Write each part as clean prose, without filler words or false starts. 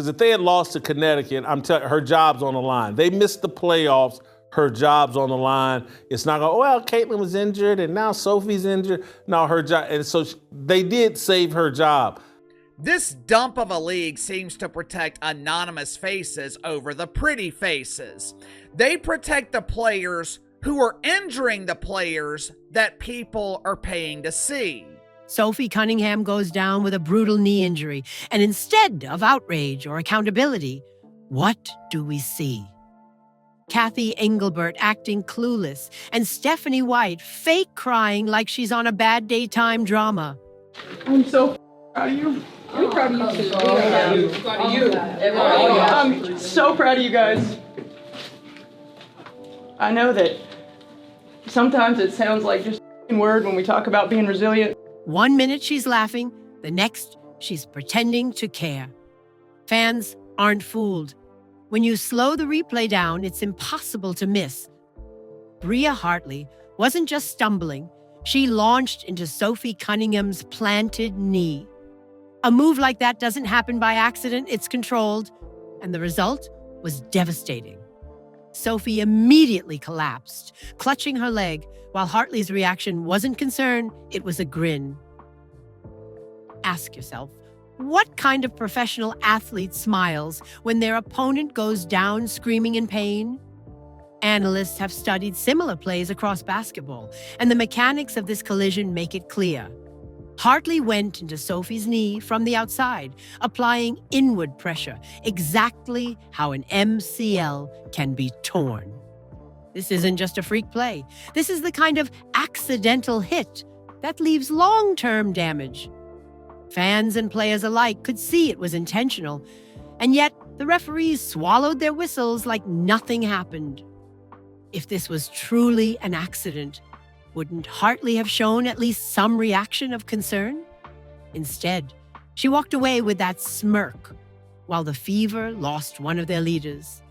Because if they had lost to Connecticut, her job's on the line. They missed the playoffs, her job's on the line. It's not going, well, Caitlin was injured and now Sophie's injured. No, her job. And so they did save her job. This dump of a league seems to protect anonymous faces over the pretty faces. They protect the players who are injuring the players that people are paying to see. Sophie Cunningham goes down with a brutal knee injury, and instead of outrage or accountability, what do we see? Cathy Engelbert acting clueless, and Stephanie White fake crying like she's on a bad daytime drama. I'm so proud of you. We're proud of you too. Proud of you. I'm so proud of you guys. I know that sometimes it sounds like just a word when we talk about being resilient. 1 minute she's laughing, the next she's pretending to care. Fans aren't fooled. When you slow the replay down, it's impossible to miss. Bria Hartley wasn't just stumbling, she launched into Sophie Cunningham's planted knee. A move like that doesn't happen by accident, it's controlled, and the result was devastating. Sophie immediately collapsed, clutching her leg, while Hartley's reaction wasn't concern, it was a grin. Ask yourself, what kind of professional athlete smiles when their opponent goes down screaming in pain? Analysts have studied similar plays across basketball, and the mechanics of this collision make it clear. Hartley went into Sophie's knee from the outside, applying inward pressure, exactly how an MCL can be torn. This isn't just a freak play. This is the kind of accidental hit that leaves long-term damage. Fans and players alike could see it was intentional, and yet the referees swallowed their whistles like nothing happened. If this was truly an accident, wouldn't Hartley have shown at least some reaction of concern? Instead, she walked away with that smirk, while the Fever lost one of their leaders.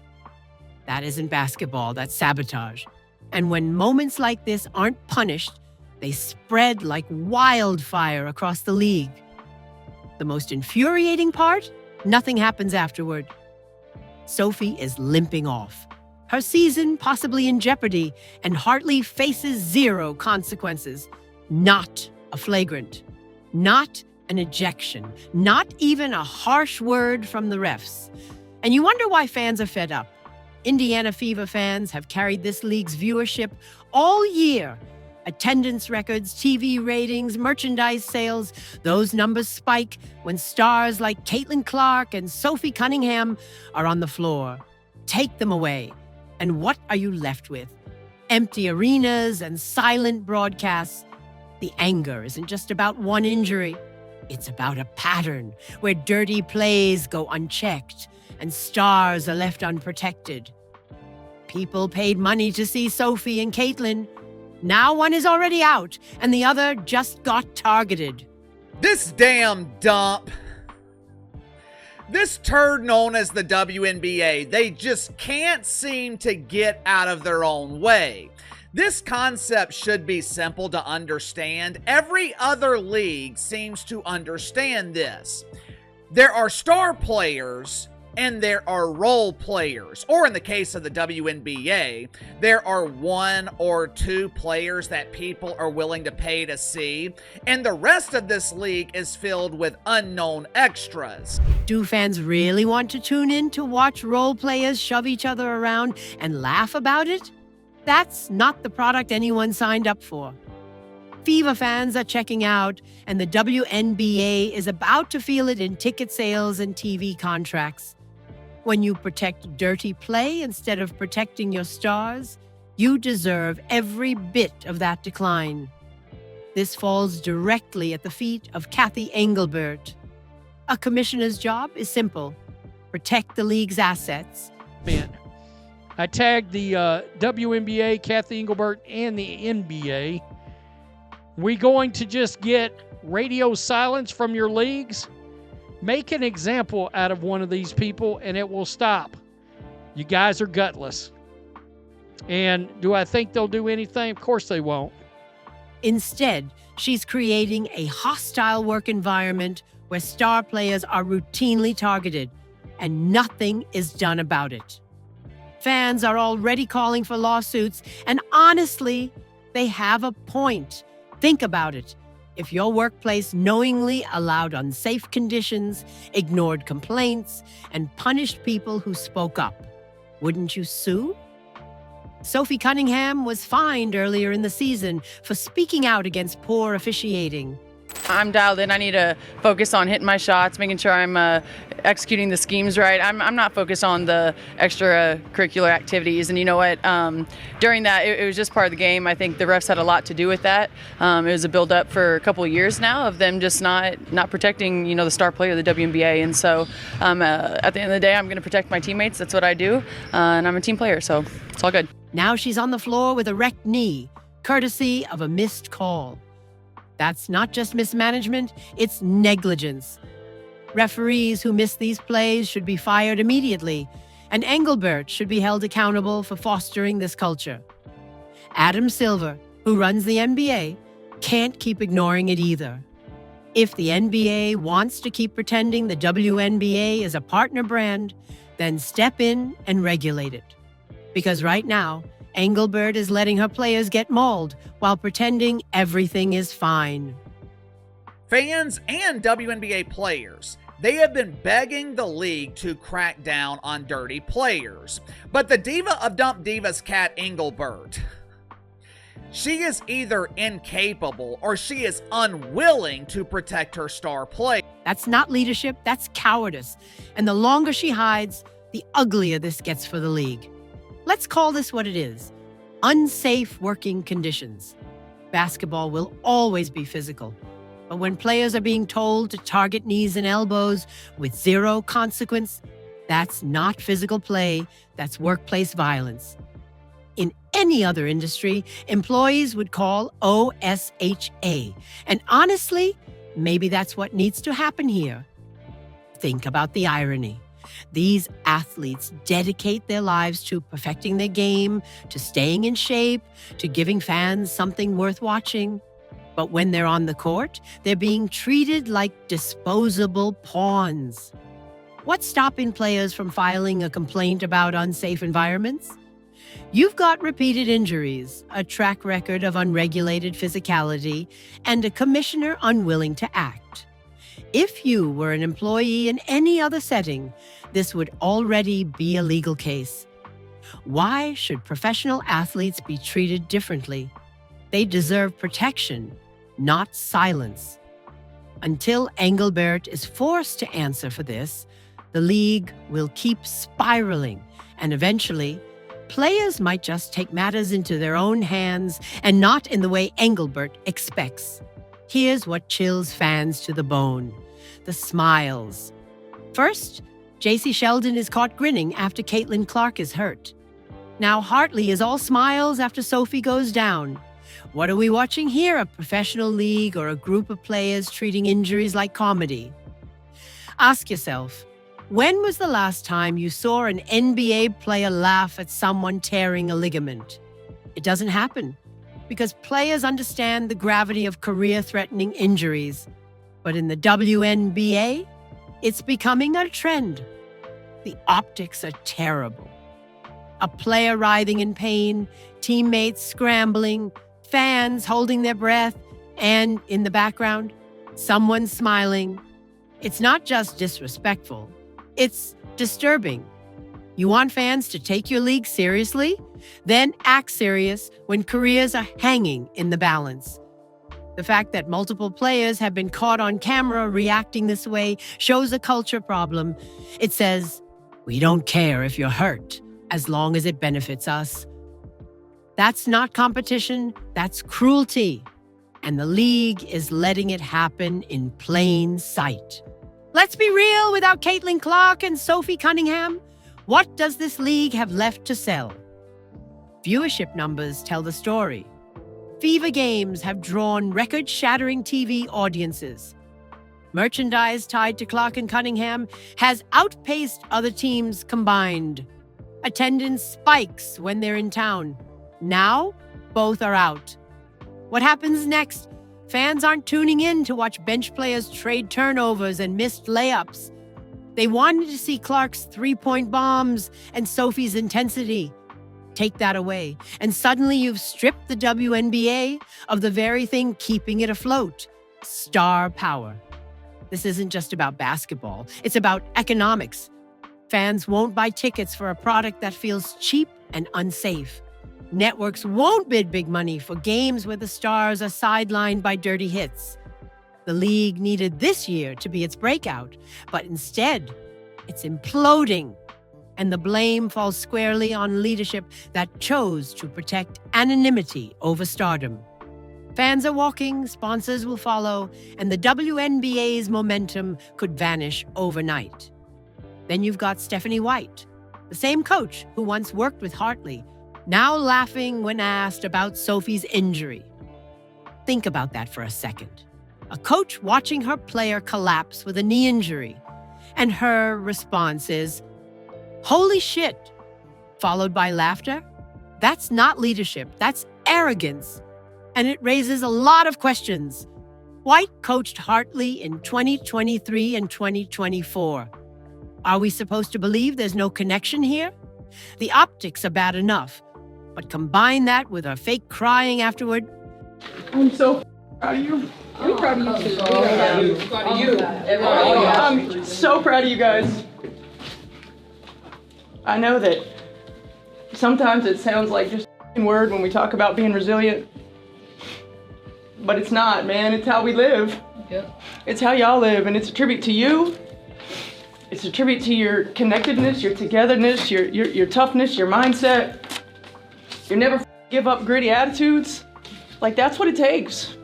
That isn't basketball, that's sabotage. And when moments like this aren't punished, they spread like wildfire across the league. The most infuriating part? Nothing happens afterward. Sophie is limping off. Her season possibly in jeopardy, and Hartley faces zero consequences. Not a flagrant. Not an ejection. Not even a harsh word from the refs. And you wonder why fans are fed up. Indiana Fever fans have carried this league's viewership all year. Attendance records, TV ratings, merchandise sales, those numbers spike when stars like Caitlin Clark and Sophie Cunningham are on the floor. Take them away, and what are you left with? Empty arenas and silent broadcasts. The anger isn't just about one injury. It's about a pattern where dirty plays go unchecked and stars are left unprotected. People paid money to see Sophie and Caitlin. Now one is already out, and the other just got targeted. This damn dump. This turd known as the WNBA, they just can't seem to get out of their own way. This concept should be simple to understand. Every other league seems to understand this. There are star players and there are role players. Or in the case of the WNBA, there are 1 or 2 players that people are willing to pay to see, and the rest of this league is filled with unknown extras. Do fans really want to tune in to watch role players shove each other around and laugh about it? That's not the product anyone signed up for. Fever fans are checking out, and the WNBA is about to feel it in ticket sales and TV contracts. When you protect dirty play instead of protecting your stars, you deserve every bit of that decline. This falls directly at the feet of Cathy Engelbert. A commissioner's job is simple: protect the league's assets. Man, I tagged the WNBA, Cathy Engelbert, and the NBA. We going to just get radio silence from your leagues? Make an example out of one of these people and it will stop. You guys are gutless. And do I think they'll do anything? Of course they won't. Instead, she's creating a hostile work environment where star players are routinely targeted. and nothing is done about it. Fans are already calling for lawsuits, and honestly, they have a point. Think about it. If your workplace knowingly allowed unsafe conditions, ignored complaints, and punished people who spoke up, wouldn't you sue? Sophie Cunningham was fined earlier in the season for speaking out against poor officiating. I'm dialed in. I need to focus on hitting my shots, making sure I'm executing the schemes right. I'm not focused on the extracurricular activities. And you know what? During that, it was just part of the game. I think the refs had a lot to do with that. It was a build-up for a couple of years now of them just not protecting, the star player of the WNBA. And so at the end of the day, I'm going to protect my teammates. That's what I do. And I'm a team player, so it's all good. Now she's on the floor with a wrecked knee, courtesy of a missed call. That's not just mismanagement, it's negligence. Referees who miss these plays should be fired immediately, and Engelbert should be held accountable for fostering this culture. Adam Silver, who runs the NBA, can't keep ignoring it either. If the NBA wants to keep pretending the WNBA is a partner brand, then step in and regulate it. Because right now, Engelbert is letting her players get mauled while pretending everything is fine. Fans and WNBA players, they have been begging the league to crack down on dirty players. But the diva of dump divas, Cathy Engelbert, she is either incapable or she is unwilling to protect her star player. That's not leadership, that's cowardice. And the longer she hides, the uglier this gets for the league. Let's call this what it is: unsafe working conditions. Basketball will always be physical, but when players are being told to target knees and elbows with zero consequence, that's not physical play, that's workplace violence. In any other industry, employees would call OSHA, and honestly, maybe that's what needs to happen here. Think about the irony. These athletes dedicate their lives to perfecting their game, to staying in shape, to giving fans something worth watching. But when they're on the court, they're being treated like disposable pawns. What's stopping players from filing a complaint about unsafe environments? You've got repeated injuries, a track record of unregulated physicality, and a commissioner unwilling to act. If you were an employee in any other setting, this would already be a legal case. Why should professional athletes be treated differently? They deserve protection, not silence. Until Engelbert is forced to answer for this, the league will keep spiraling, and eventually, players might just take matters into their own hands and not in the way Engelbert expects. Here's what chills fans to the bone: the smiles. First, J.C. Sheldon is caught grinning after Caitlin Clark is hurt. Now Hartley is all smiles after Sophie goes down. What are we watching here? A professional league or a group of players treating injuries like comedy? Ask yourself, when was the last time you saw an NBA player laugh at someone tearing a ligament? It doesn't happen because players understand the gravity of career-threatening injuries. But in the WNBA, it's becoming a trend. The optics are terrible. A player writhing in pain, teammates scrambling, fans holding their breath, and in the background, someone smiling. It's not just disrespectful, it's disturbing. You want fans to take your league seriously? Then act serious when careers are hanging in the balance. The fact that multiple players have been caught on camera reacting this way shows a culture problem. It says, we don't care if you're hurt, as long as it benefits us. That's not competition, that's cruelty. And the league is letting it happen in plain sight. Let's be real, without Caitlin Clark and Sophie Cunningham, what does this league have left to sell? Viewership numbers tell the story. Fever games have drawn record-shattering TV audiences. Merchandise tied to Clark and Cunningham has outpaced other teams combined. Attendance spikes when they're in town. Now, both are out. What happens next? Fans aren't tuning in to watch bench players trade turnovers and missed layups. They wanted to see Clark's three-point bombs and Sophie's intensity. Take that away, and suddenly you've stripped the WNBA of the very thing keeping it afloat: star power. This isn't just about basketball. It's about economics. Fans won't buy tickets for a product that feels cheap and unsafe. Networks won't bid big money for games where the stars are sidelined by dirty hits. The league needed this year to be its breakout, but instead, it's imploding. And the blame falls squarely on leadership that chose to protect anonymity over stardom. Fans are walking, sponsors will follow, and the WNBA's momentum could vanish overnight. Then you've got Stephanie White, the same coach who once worked with Hartley, now laughing when asked about Sophie's injury. Think about that for a second. A coach watching her player collapse with a knee injury, and her response is, "Holy shit," followed by laughter. That's not leadership, that's arrogance. And it raises a lot of questions. White coached Hartley in 2023 and 2024. Are we supposed to believe there's no connection here? The optics are bad enough, but combine that with her fake crying afterward. I'm so proud of you. I'm proud of you too. Proud of you. I'm so proud of you guys. I know that sometimes it sounds like just a word when we talk about being resilient, but it's not, man. It's how we live. Yep. It's how y'all live, and it's a tribute to you. It's a tribute to your connectedness, your togetherness, your toughness, your mindset. You never give up gritty attitudes. Like, that's what it takes.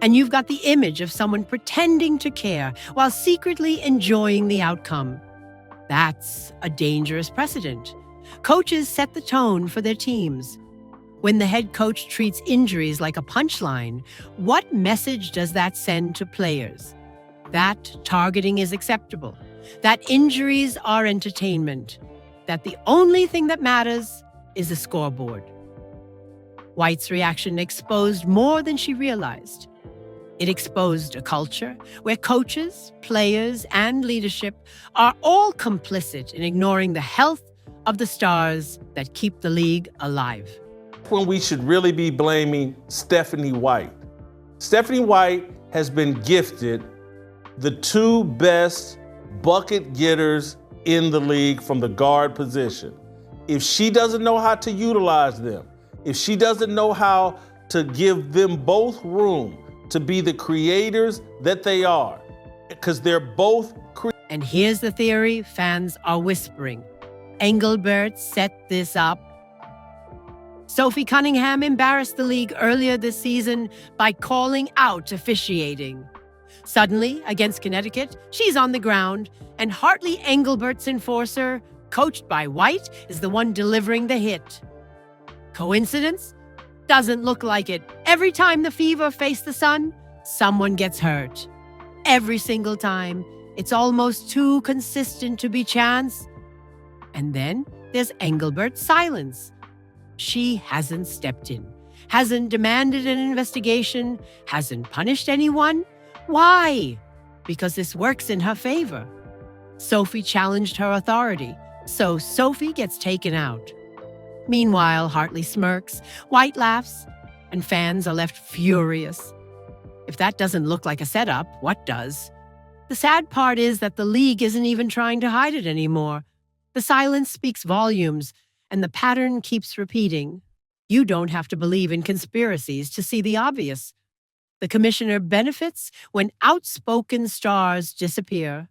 And you've got the image of someone pretending to care while secretly enjoying the outcome. That's a dangerous precedent. Coaches set the tone for their teams. When the head coach treats injuries like a punchline, what message does that send to players? That targeting is acceptable, that injuries are entertainment, that the only thing that matters is the scoreboard. White's reaction exposed more than she realized. It exposed a culture where coaches, players, and leadership are all complicit in ignoring the health of the stars that keep the league alive. When we should really be blaming Stephanie White. Stephanie White has been gifted the two best bucket getters in the league from the guard position. If she doesn't know how to utilize them, if she doesn't know how to give them both room to be the creators that they are, because they're both And here's the theory fans are whispering. Engelbert set this up. Sophie Cunningham embarrassed the league earlier this season by calling out officiating. Suddenly, against Connecticut, she's on the ground, and Hartley Engelbert's enforcer, coached by White, is the one delivering the hit. Coincidence? Doesn't look like it. Every time the Fever face the sun, someone gets hurt. Every single time. It's almost too consistent to be chance. And then there's Engelbert's silence. She hasn't stepped in, hasn't demanded an investigation, hasn't punished anyone. Why? Because this works in her favor. Sophie challenged her authority, so Sophie gets taken out. Meanwhile, Hartley smirks, White laughs, and fans are left furious. If that doesn't look like a setup, what does? The sad part is that the league isn't even trying to hide it anymore. The silence speaks volumes, and the pattern keeps repeating. You don't have to believe in conspiracies to see the obvious. The commissioner benefits when outspoken stars disappear.